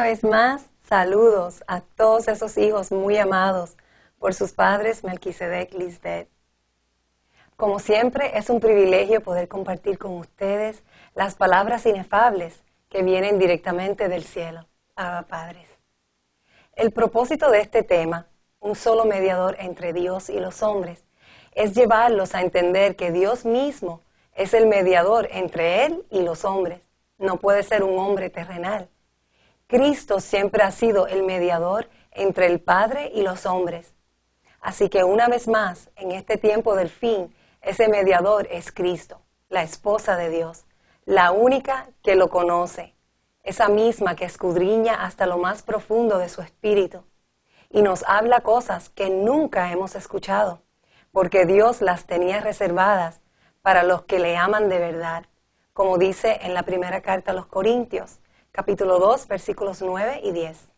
vez más, saludos a todos esos hijos muy amados por sus padres Melquisedec Lisbeth. Como siempre, es un privilegio poder compartir con ustedes las palabras inefables que vienen directamente del cielo. Abba Padres. El propósito de este tema, un solo mediador entre Dios y los hombres, es llevarlos a entender que Dios mismo es el mediador entre Él y los hombres. No puede ser un hombre terrenal. Cristo siempre ha sido el mediador entre el Padre y los hombres. Así que una vez más, en este tiempo del fin, ese mediador es Cristo, la esposa de Dios, la única que lo conoce, esa misma que escudriña hasta lo más profundo de su espíritu y nos habla cosas que nunca hemos escuchado, porque Dios las tenía reservadas para los que le aman de verdad, como dice en la primera carta a los Corintios, capítulo 2, versículos 9 y 10.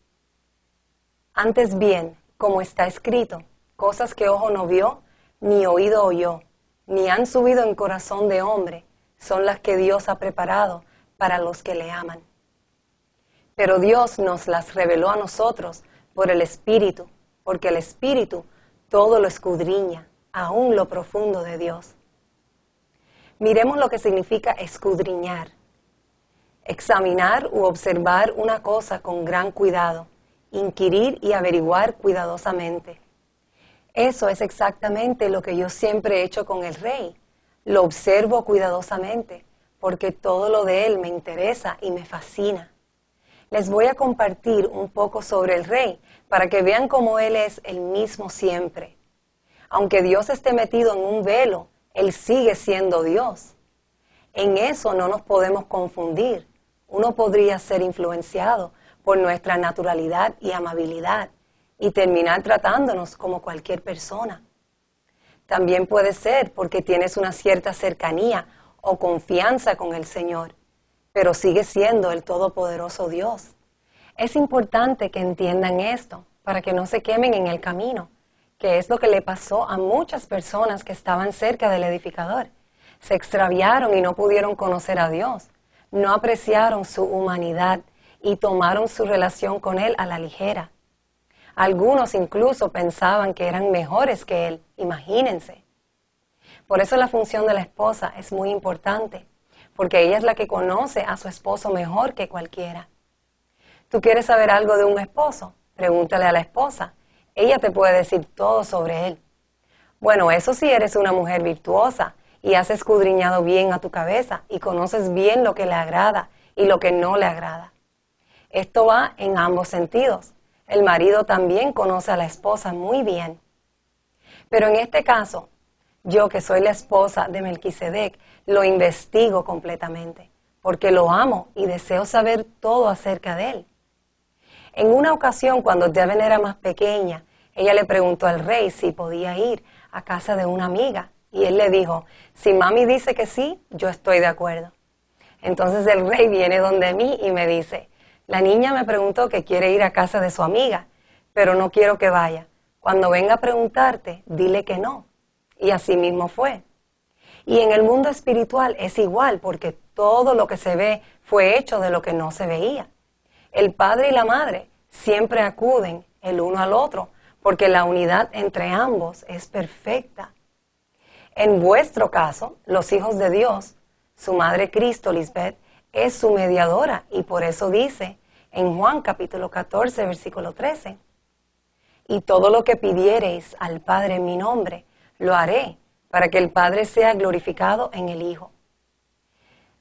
Antes bien, como está escrito, cosas que ojo no vio, ni oído oyó, ni han subido en corazón de hombre, son las que Dios ha preparado para los que le aman. Pero Dios nos las reveló a nosotros por el Espíritu, porque el Espíritu todo lo escudriña, aún lo profundo de Dios. Miremos lo que significa escudriñar. Examinar u observar una cosa con gran cuidado, inquirir y averiguar cuidadosamente. Eso es exactamente lo que yo siempre he hecho con el rey. Lo observo cuidadosamente, porque todo lo de él me interesa y me fascina. Les voy a compartir un poco sobre el rey, para que vean cómo él es el mismo siempre. Aunque Dios esté metido en un velo, él sigue siendo Dios. En eso no nos podemos confundir. Uno podría ser influenciado por nuestra naturalidad y amabilidad y terminar tratándonos como cualquier persona. También puede ser porque tienes una cierta cercanía o confianza con el Señor, pero sigue siendo el todopoderoso Dios. Es importante que entiendan esto para que no se quemen en el camino, que es lo que le pasó a muchas personas que estaban cerca del edificador. Se extraviaron y no pudieron conocer a Dios, no apreciaron su humanidad y tomaron su relación con Él a la ligera. Algunos incluso pensaban que eran mejores que Él, imagínense. Por eso la función de la esposa es muy importante, porque ella es la que conoce a su esposo mejor que cualquiera. ¿Tú quieres saber algo de un esposo? Pregúntale a la esposa. Ella te puede decir todo sobre él. Bueno, eso sí eres una mujer virtuosa y has escudriñado bien a tu cabeza y conoces bien lo que le agrada y lo que no le agrada. Esto va en ambos sentidos. El marido también conoce a la esposa muy bien. Pero en este caso, yo que soy la esposa de Melquisedec, lo investigo completamente, porque lo amo y deseo saber todo acerca de él. En una ocasión, cuando Devin era más pequeña, ella le preguntó al rey si podía ir a casa de una amiga, y él le dijo, si mami dice que sí, yo estoy de acuerdo. Entonces el rey viene donde mí y me dice, la niña me preguntó que quiere ir a casa de su amiga, pero no quiero que vaya. Cuando venga a preguntarte, dile que no. Y así mismo fue. Y en el mundo espiritual es igual, porque todo lo que se ve fue hecho de lo que no se veía. El padre y la madre siempre acuden el uno al otro, porque la unidad entre ambos es perfecta. En vuestro caso, los hijos de Dios, su madre Cristo, Lisbeth, es su mediadora, y por eso dice en Juan capítulo 14, versículo 13, y todo lo que pidiereis al Padre en mi nombre, lo haré, para que el Padre sea glorificado en el Hijo.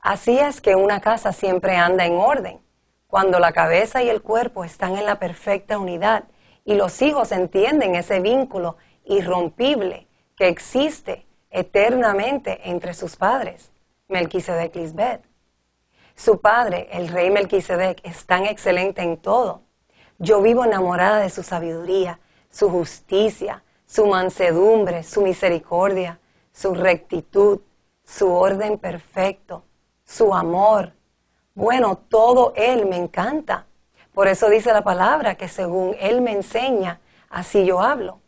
Así es que una casa siempre anda en orden, cuando la cabeza y el cuerpo están en la perfecta unidad, y los hijos entienden ese vínculo irrompible que existe eternamente entre sus padres, Melquisedec Lisbeth. Su padre, el rey Melquisedec, es tan excelente en todo. Yo vivo enamorada de su sabiduría, su justicia, su mansedumbre, su misericordia, su rectitud, su orden perfecto, su amor. Bueno, todo él me encanta. Por eso dice la palabra que según él me enseña, así yo hablo.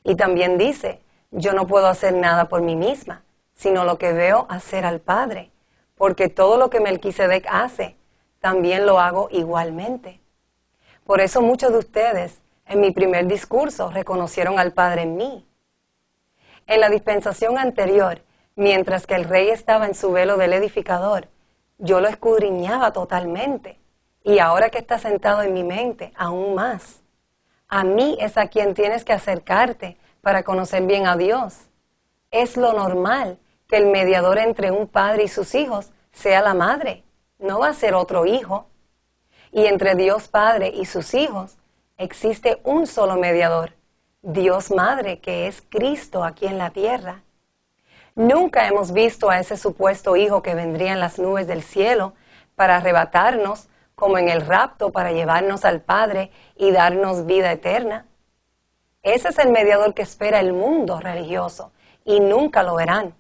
Y también dice, yo no puedo hacer nada por mí misma, sino lo que veo hacer al Padre, porque todo lo que Melquisedec hace, también lo hago igualmente. Por eso muchos de ustedes, en mi primer discurso, reconocieron al Padre en mí. En la dispensación anterior, mientras que el rey estaba en su velo del edificador, yo lo escudriñaba totalmente, y ahora que está sentado en mi mente, aún más. A mí es a quien tienes que acercarte para conocer bien a Dios. Es lo normal que el mediador entre un padre y sus hijos sea la madre, no va a ser otro hijo. Y entre Dios Padre y sus hijos existe un solo mediador, Dios Madre, que es Cristo aquí en la tierra. Nunca hemos visto a ese supuesto hijo que vendría en las nubes del cielo para arrebatarnos, como en el rapto, para llevarnos al Padre y darnos vida eterna. Ese es el mediador que espera el mundo religioso y nunca lo verán.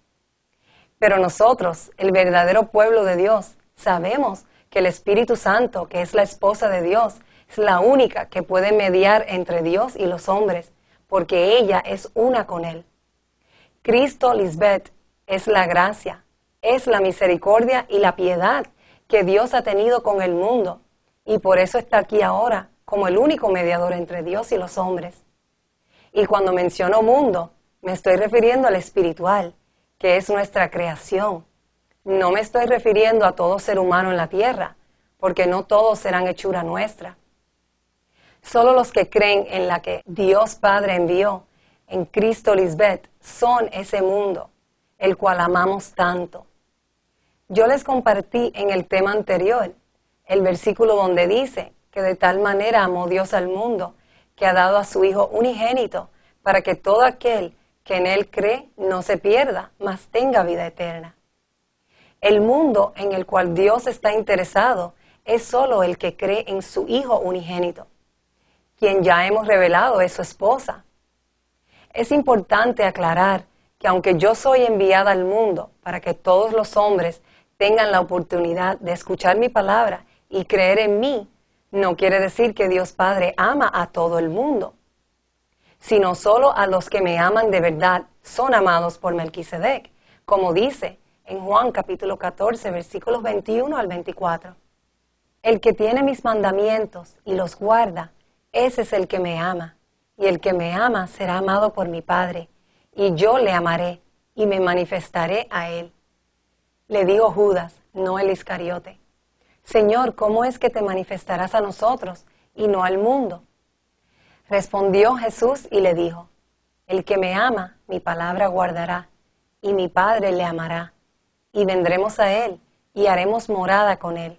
Pero nosotros, el verdadero pueblo de Dios, sabemos que el Espíritu Santo, que es la esposa de Dios, es la única que puede mediar entre Dios y los hombres, porque ella es una con Él. Cristo Lisbeth es la gracia, es la misericordia y la piedad que Dios ha tenido con el mundo, y por eso está aquí ahora como el único mediador entre Dios y los hombres. Y cuando menciono mundo, me estoy refiriendo al espiritual, que es nuestra creación. No me estoy refiriendo a todo ser humano en la tierra, porque no todos serán hechura nuestra. Solo los que creen en la que Dios Padre envió, en Cristo Lisbeth, son ese mundo, el cual amamos tanto. Yo les compartí en el tema anterior, el versículo donde dice que de tal manera amó Dios al mundo, que ha dado a su Hijo unigénito, para que todo aquel que en Él cree no se pierda, mas tenga vida eterna. El mundo en el cual Dios está interesado es solo el que cree en su Hijo unigénito, quien ya hemos revelado es su esposa. Es importante aclarar que aunque yo soy enviada al mundo para que todos los hombres tengan la oportunidad de escuchar mi palabra y creer en mí, no quiere decir que Dios Padre ama a todo el mundo, sino solo a los que me aman de verdad son amados por Melquisedec, como dice en Juan capítulo 14, versículos 21 al 24. El que tiene mis mandamientos y los guarda, ese es el que me ama, y el que me ama será amado por mi Padre, y yo le amaré y me manifestaré a él. Le dijo Judas, no el Iscariote: Señor, ¿cómo es que te manifestarás a nosotros y no al mundo? Respondió Jesús y le dijo: el que me ama, mi palabra guardará, y mi Padre le amará, y vendremos a él, y haremos morada con él.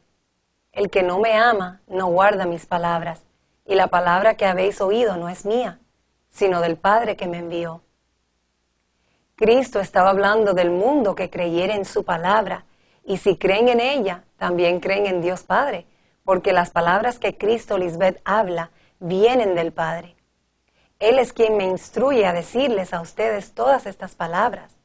El que no me ama, no guarda mis palabras, y la palabra que habéis oído no es mía, sino del Padre que me envió. Cristo estaba hablando del mundo que creyera en su palabra, y si creen en ella, también creen en Dios Padre, porque las palabras que Cristo Lisbeth habla vienen del Padre. Él es quien me instruye a decirles a ustedes todas estas palabras.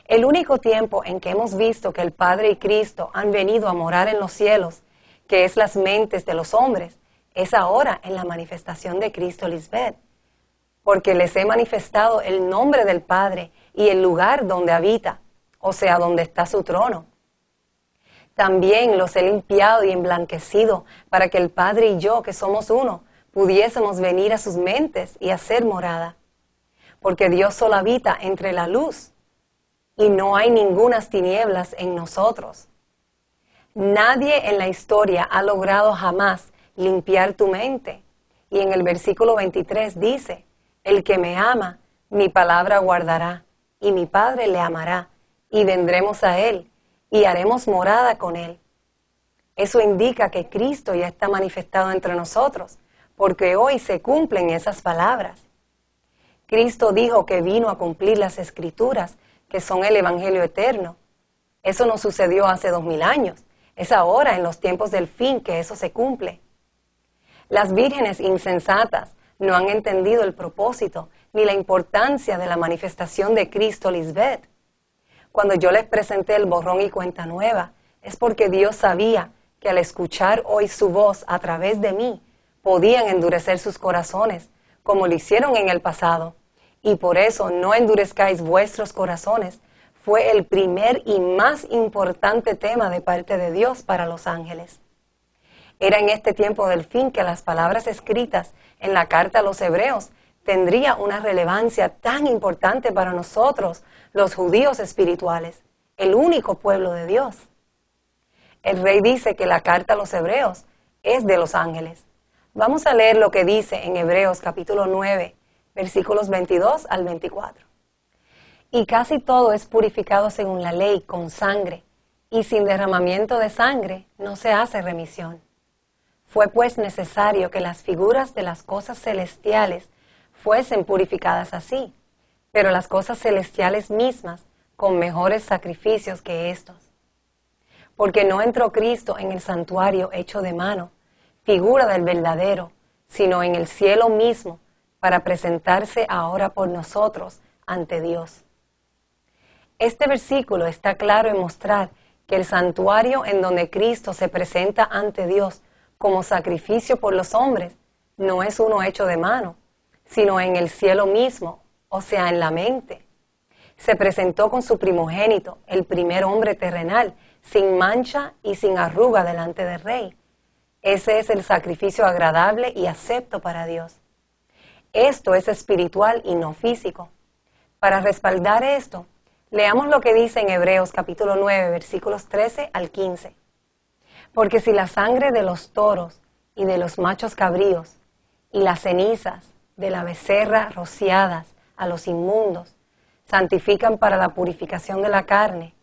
El único tiempo en que hemos visto que el Padre y Cristo han venido a morar en los cielos, que es las mentes de los hombres, es ahora en la manifestación de Cristo Lisbeth, porque les he manifestado el nombre del Padre y el lugar donde habita, o sea, donde está su trono. También los he limpiado y emblanquecido para que el Padre y yo, que somos uno, pudiésemos venir a sus mentes y hacer morada. Porque Dios solo habita entre la luz y no hay ningunas tinieblas en nosotros. Nadie en la historia ha logrado jamás limpiar tu mente. Y en el versículo 23 dice: el que me ama, mi palabra guardará, y mi Padre le amará, y vendremos a él, y haremos morada con él. Eso indica que Cristo ya está manifestado entre nosotros, porque hoy se cumplen esas palabras. Cristo dijo que vino a cumplir las Escrituras, que son el Evangelio eterno. Eso no sucedió hace 2000 años, es ahora en los tiempos del fin que eso se cumple. Las vírgenes insensatas no han entendido el propósito ni la importancia de la manifestación de Cristo Lisbeth. Cuando yo les presenté el borrón y cuenta nueva, es porque Dios sabía que al escuchar hoy su voz a través de mí, podían endurecer sus corazones, como lo hicieron en el pasado. Y por eso no endurezcáis vuestros corazones, fue el primer y más importante tema de parte de Dios para los ángeles. Era en este tiempo del fin que las palabras escritas en la carta a los hebreos tendría una relevancia tan importante para nosotros, los judíos espirituales, el único pueblo de Dios. El rey dice que la carta a los hebreos es de los ángeles. Vamos a leer lo que dice en Hebreos capítulo 9, versículos 22 al 24. Y casi todo es purificado según la ley con sangre, y sin derramamiento de sangre no se hace remisión. Fue pues necesario que las figuras de las cosas celestiales fuesen purificadas así, pero las cosas celestiales mismas con mejores sacrificios que estos. Porque no entró Cristo en el santuario hecho de mano, figura del verdadero, sino en el cielo mismo, para presentarse ahora por nosotros ante Dios. Este versículo está claro en mostrar que el santuario en donde Cristo se presenta ante Dios como sacrificio por los hombres no es uno hecho de mano, sino en el cielo mismo, o sea, en la mente. Se presentó con su primogénito, el primer hombre terrenal, sin mancha y sin arruga delante del Rey. Ese es el sacrificio agradable y acepto para Dios. Esto es espiritual y no físico. Para respaldar esto, leamos lo que dice en Hebreos capítulo 9, versículos 13 al 15. Porque si la sangre de los toros y de los machos cabríos y las cenizas de la becerra rociadas a los inmundos santifican para la purificación de la carne,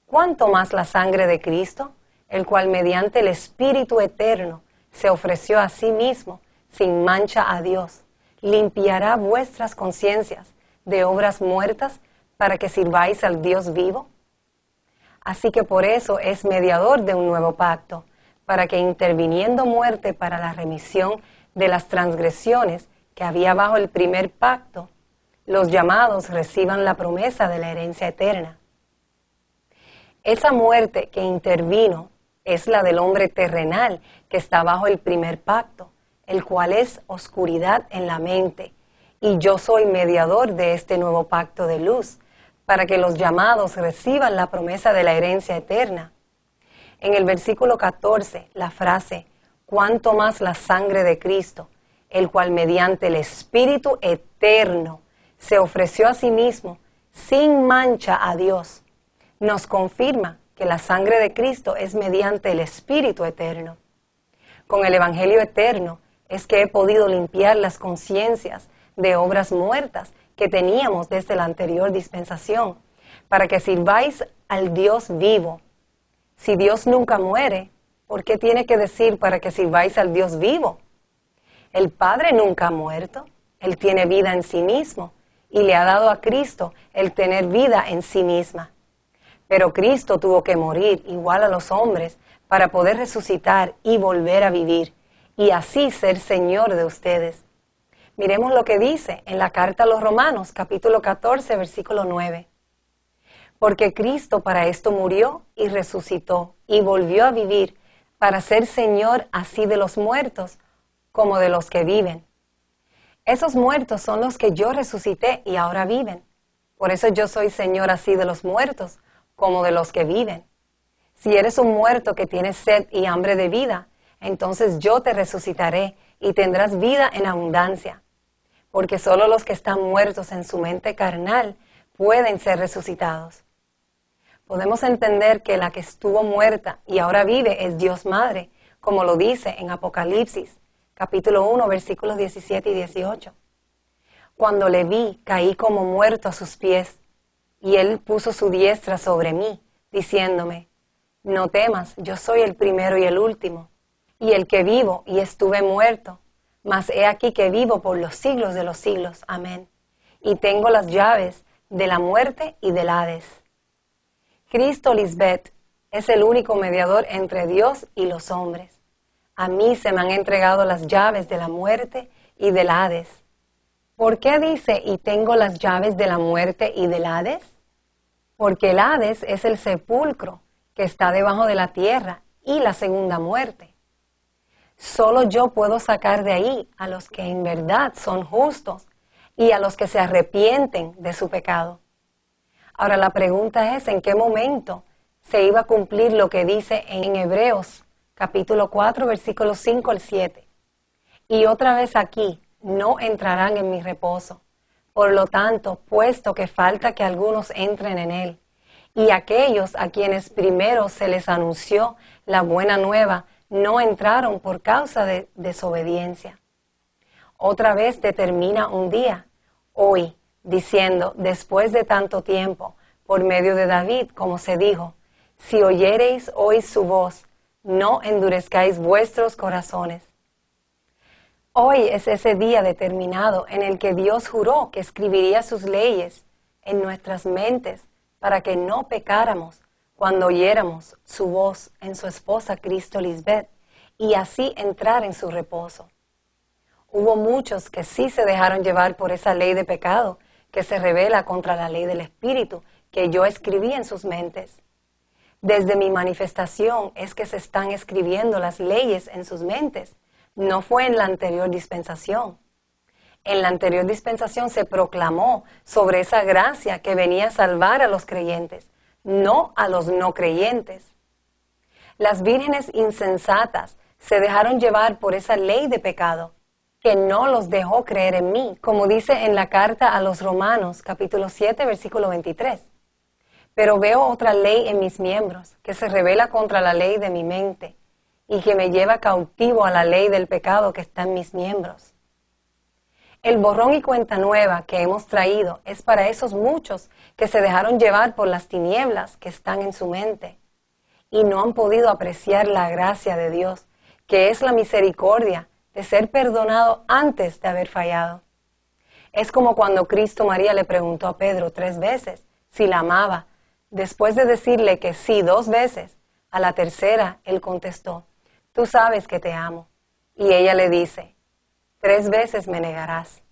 ¿cuánto más la sangre de Cristo, el cual mediante el Espíritu eterno se ofreció a sí mismo sin mancha a Dios, limpiará vuestras conciencias de obras muertas para que sirváis al Dios vivo? Así que por eso es mediador de un nuevo pacto, para que interviniendo muerte para la remisión de las transgresiones que había bajo el primer pacto, los llamados reciban la promesa de la herencia eterna. Esa muerte que intervino es la del hombre terrenal que está bajo el primer pacto, el cual es oscuridad en la mente, y yo soy mediador de este nuevo pacto de luz, para que los llamados reciban la promesa de la herencia eterna. En el versículo 14, la frase, «Cuánto más la sangre de Cristo, el cual mediante el Espíritu eterno se ofreció a sí mismo sin mancha a Dios», nos confirma que la sangre de Cristo es mediante el Espíritu eterno. Con el Evangelio eterno es que he podido limpiar las conciencias de obras muertas que teníamos desde la anterior dispensación, para que sirváis al Dios vivo. Si Dios nunca muere, ¿por qué tiene que decir para que sirváis al Dios vivo? El Padre nunca ha muerto, Él tiene vida en sí mismo, y le ha dado a Cristo el tener vida en sí misma. Pero Cristo tuvo que morir igual a los hombres para poder resucitar y volver a vivir, y así ser Señor de ustedes. Miremos lo que dice en la carta a los Romanos, capítulo 14, versículo 9. Porque Cristo para esto murió y resucitó y volvió a vivir para ser Señor así de los muertos como de los que viven. Esos muertos son los que yo resucité y ahora viven. Por eso yo soy Señor así de los muertos como de los que viven. Si eres un muerto que tienes sed y hambre de vida, entonces yo te resucitaré y tendrás vida en abundancia. Porque solo los que están muertos en su mente carnal pueden ser resucitados. Podemos entender que la que estuvo muerta y ahora vive es Dios Madre, como lo dice en Apocalipsis, capítulo 1, versículos 17 y 18. Cuando le vi, caí como muerto a sus pies, y él puso su diestra sobre mí, diciéndome, no temas, yo soy el primero y el último, y el que vivo y estuve muerto, mas he aquí que vivo por los siglos de los siglos. Amén. Y tengo las llaves de la muerte y del Hades. Cristo, Lisbeth, es el único mediador entre Dios y los hombres. A mí se me han entregado las llaves de la muerte y del Hades. ¿Por qué dice, y tengo las llaves de la muerte y del Hades? Porque el Hades es el sepulcro que está debajo de la tierra y la segunda muerte. Solo yo puedo sacar de ahí a los que en verdad son justos y a los que se arrepienten de su pecado. Ahora la pregunta es, ¿en qué momento se iba a cumplir lo que dice en Hebreos capítulo 4, versículos 5 al 7. Y otra vez aquí, no entrarán en mi reposo. Por lo tanto, puesto que falta que algunos entren en él, y aquellos a quienes primero se les anunció la buena nueva, no entraron por causa de desobediencia. Otra vez determina un día, hoy, diciendo, después de tanto tiempo, por medio de David, como se dijo, si oyereis hoy su voz, no endurezcáis vuestros corazones. Hoy es ese día determinado en el que Dios juró que escribiría sus leyes en nuestras mentes para que no pecáramos cuando oyéramos su voz en su esposa Cristo Lisbeth y así entrar en su reposo. Hubo muchos que sí se dejaron llevar por esa ley de pecado que se revela contra la ley del Espíritu que yo escribí en sus mentes. Desde mi manifestación es que se están escribiendo las leyes en sus mentes. No fue en la anterior dispensación. En la anterior dispensación se proclamó sobre esa gracia que venía a salvar a los creyentes, no a los no creyentes. Las vírgenes insensatas se dejaron llevar por esa ley de pecado, que no los dejó creer en mí, como dice en la carta a los Romanos, capítulo 7, versículo 23. Pero veo otra ley en mis miembros, que se revela contra la ley de mi mente, y que me lleva cautivo a la ley del pecado que está en mis miembros. El borrón y cuenta nueva que hemos traído es para esos muchos que se dejaron llevar por las tinieblas que están en su mente y no han podido apreciar la gracia de Dios, que es la misericordia de ser perdonado antes de haber fallado. Es como cuando Cristo María le preguntó a Pedro 3 veces si la amaba. Después de decirle que sí 2 veces, a la tercera él contestó, tú sabes que te amo. Y ella le dice, 3 veces me negarás.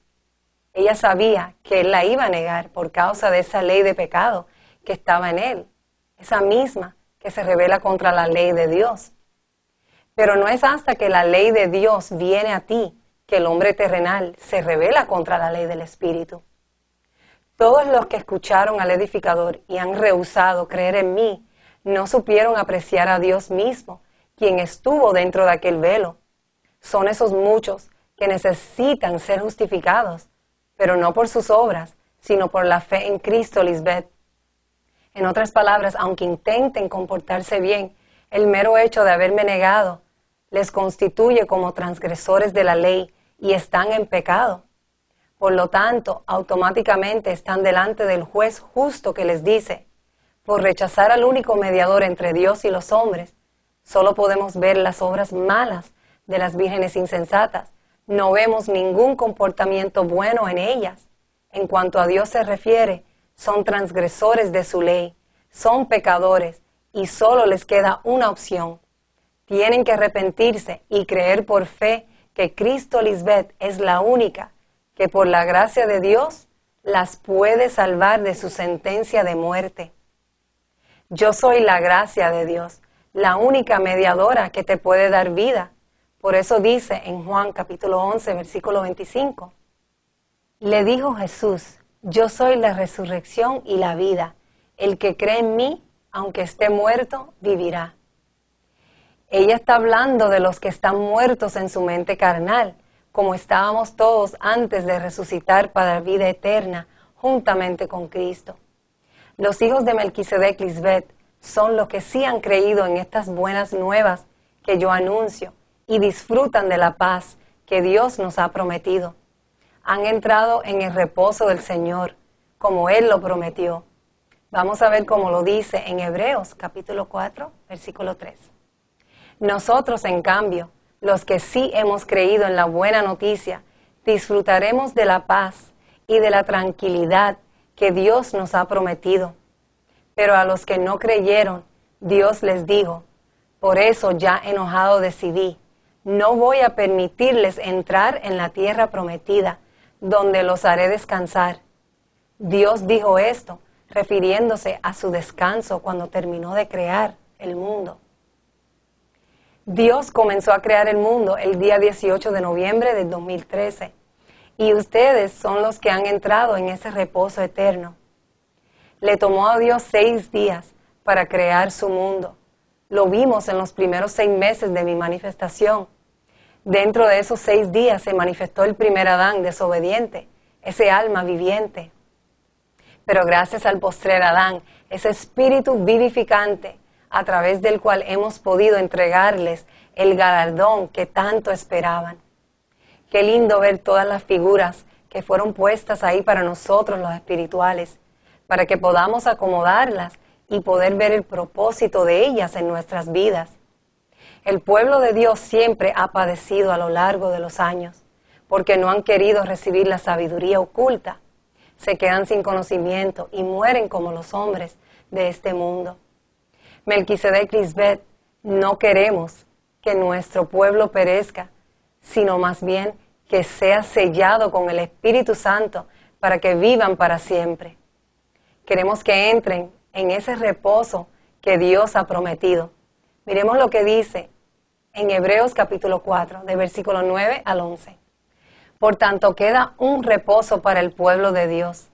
Ella sabía que él la iba a negar por causa de esa ley de pecado que estaba en él, esa misma que se revela contra la ley de Dios. Pero no es hasta que la ley de Dios viene a ti que el hombre terrenal se revela contra la ley del Espíritu. Todos los que escucharon al edificador y han rehusado creer en mí, no supieron apreciar a Dios mismo, quien estuvo dentro de aquel velo. Son esos muchos que necesitan ser justificados, pero no por sus obras, sino por la fe en Cristo Lisbeth. En otras palabras, aunque intenten comportarse bien, el mero hecho de haberme negado les constituye como transgresores de la ley y están en pecado. Por lo tanto, automáticamente están delante del juez justo que les dice, por rechazar al único mediador entre Dios y los hombres, solo podemos ver las obras malas de las vírgenes insensatas. No vemos ningún comportamiento bueno en ellas. En cuanto a Dios se refiere, son transgresores de su ley, son pecadores y solo les queda una opción. Tienen que arrepentirse y creer por fe que Cristo Lisbeth es la única que por la gracia de Dios las puede salvar de su sentencia de muerte. Yo soy la gracia de Dios, la única mediadora que te puede dar vida. Por eso dice en Juan capítulo 11, versículo 25. Le dijo Jesús, yo soy la resurrección y la vida. El que cree en mí, aunque esté muerto, vivirá. Ella está hablando de los que están muertos en su mente carnal, como estábamos todos antes de resucitar para vida eterna, juntamente con Cristo. Los hijos de Melquisedec Lisbeth son los que sí han creído en estas buenas nuevas que yo anuncio y disfrutan de la paz que Dios nos ha prometido. Han entrado en el reposo del Señor, como Él lo prometió. Vamos a ver cómo lo dice en Hebreos capítulo 4, versículo 3. Nosotros, en cambio, los que sí hemos creído en la buena noticia, disfrutaremos de la paz y de la tranquilidad que Dios nos ha prometido. Pero a los que no creyeron, Dios les dijo, por eso ya enojado decidí, no voy a permitirles entrar en la tierra prometida, donde los haré descansar. Dios dijo esto, refiriéndose a su descanso cuando terminó de crear el mundo. Dios comenzó a crear el mundo el día 18 de noviembre del 2013 y ustedes son los que han entrado en ese reposo eterno. Le tomó a Dios 6 días para crear su mundo. Lo vimos en los primeros 6 meses de mi manifestación. Dentro de esos 6 días se manifestó el primer Adán desobediente, ese alma viviente. Pero gracias al postrer Adán, ese espíritu vivificante, a través del cual hemos podido entregarles el galardón que tanto esperaban. Qué lindo ver todas las figuras que fueron puestas ahí para nosotros los espirituales, para que podamos acomodarlas y poder ver el propósito de ellas en nuestras vidas. El pueblo de Dios siempre ha padecido a lo largo de los años, porque no han querido recibir la sabiduría oculta. Se quedan sin conocimiento y mueren como los hombres de este mundo. Melquisedec Lisbeth, no queremos que nuestro pueblo perezca, sino más bien que sea sellado con el Espíritu Santo para que vivan para siempre. Queremos que entren en ese reposo que Dios ha prometido. Miremos lo que dice en Hebreos capítulo 4, de versículo 9 al 11. Por tanto, queda un reposo para el pueblo de Dios,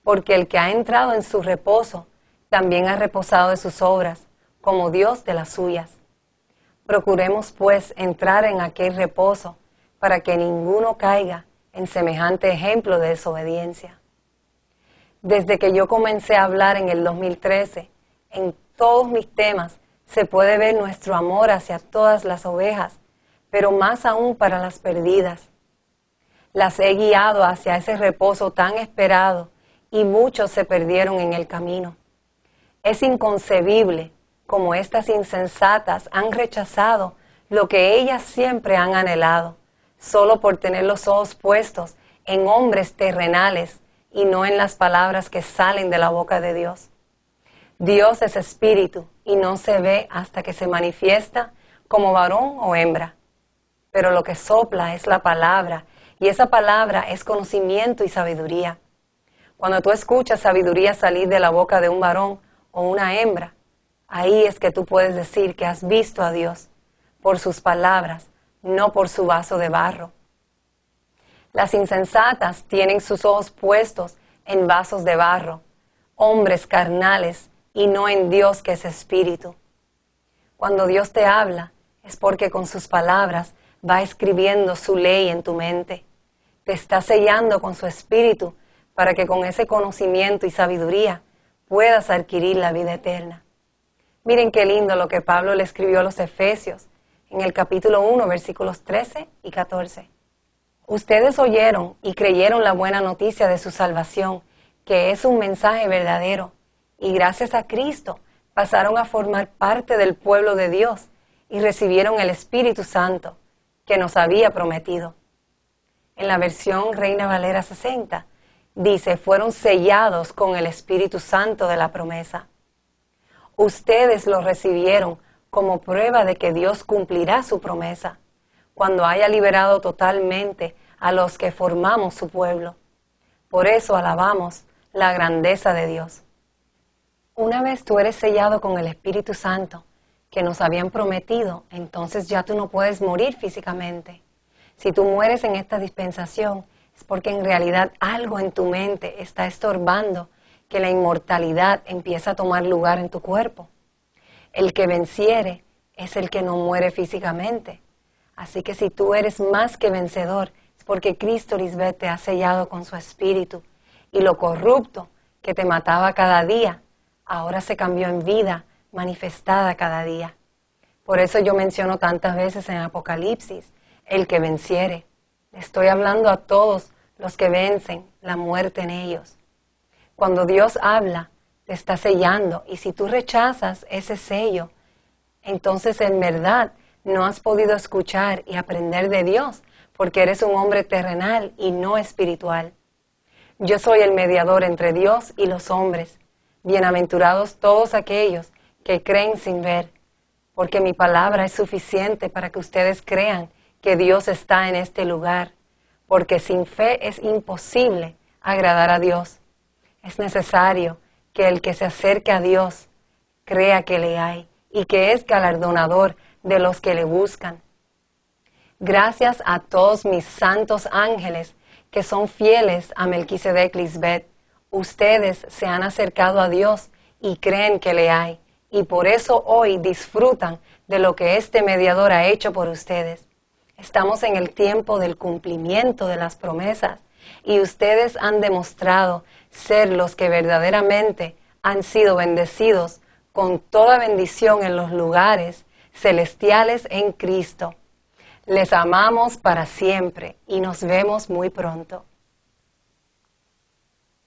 porque el que ha entrado en su reposo también ha reposado de sus obras, como Dios de las suyas. Procuremos, pues, entrar en aquel reposo, para que ninguno caiga en semejante ejemplo de desobediencia. Desde que yo comencé a hablar en el 2013, en todos mis temas se puede ver nuestro amor hacia todas las ovejas, pero más aún para las perdidas. Las he guiado hacia ese reposo tan esperado y muchos se perdieron en el camino. Es inconcebible cómo estas insensatas han rechazado lo que ellas siempre han anhelado, solo por tener los ojos puestos en hombres terrenales y no en las palabras que salen de la boca de Dios. Dios es espíritu y no se ve hasta que se manifiesta como varón o hembra. Pero lo que sopla es la palabra, y esa palabra es conocimiento y sabiduría. Cuando tú escuchas sabiduría salir de la boca de un varón o una hembra, ahí es que tú puedes decir que has visto a Dios por sus palabras, no por su vaso de barro. Las insensatas tienen sus ojos puestos en vasos de barro, hombres carnales, y no en Dios que es espíritu. Cuando Dios te habla, es porque con sus palabras va escribiendo su ley en tu mente. Te está sellando con su espíritu para que con ese conocimiento y sabiduría puedas adquirir la vida eterna. Miren qué lindo lo que Pablo le escribió a los Efesios en el capítulo 1, versículos 13 y 14. Ustedes oyeron y creyeron la buena noticia de su salvación, que es un mensaje verdadero, y gracias a Cristo pasaron a formar parte del pueblo de Dios y recibieron el Espíritu Santo que nos había prometido. En la versión Reina Valera 60 dice, fueron sellados con el Espíritu Santo de la promesa. Ustedes lo recibieron como prueba de que Dios cumplirá su promesa cuando haya liberado totalmente a los que formamos su pueblo. Por eso alabamos la grandeza de Dios. Una vez tú eres sellado con el Espíritu Santo que nos habían prometido, entonces ya tú no puedes morir físicamente. Si tú mueres en esta dispensación, es porque en realidad algo en tu mente está estorbando que la inmortalidad empieza a tomar lugar en tu cuerpo. El que venciere es el que no muere físicamente. Así que si tú eres más que vencedor, es porque Cristo Lisbeth te ha sellado con su Espíritu, y lo corrupto que te mataba cada día, ahora se cambió en vida manifestada cada día. Por eso yo menciono tantas veces en Apocalipsis, el que venciere. Le estoy hablando a todos los que vencen la muerte en ellos. Cuando Dios habla, te está sellando, y si tú rechazas ese sello, entonces en verdad no has podido escuchar y aprender de Dios, porque eres un hombre terrenal y no espiritual. Yo soy el mediador entre Dios y los hombres. Bienaventurados todos aquellos que creen sin ver, porque mi palabra es suficiente para que ustedes crean que Dios está en este lugar, porque sin fe es imposible agradar a Dios. Es necesario que el que se acerque a Dios crea que le hay y que es galardonador de los que le buscan. Gracias a todos mis santos ángeles que son fieles a Melquisedec Lisbeth, ustedes se han acercado a Dios y creen que le hay y por eso hoy disfrutan de lo que este mediador ha hecho por ustedes. Estamos en el tiempo del cumplimiento de las promesas y ustedes han demostrado ser los que verdaderamente han sido bendecidos con toda bendición en los lugares celestiales en Cristo. Les amamos para siempre y nos vemos muy pronto.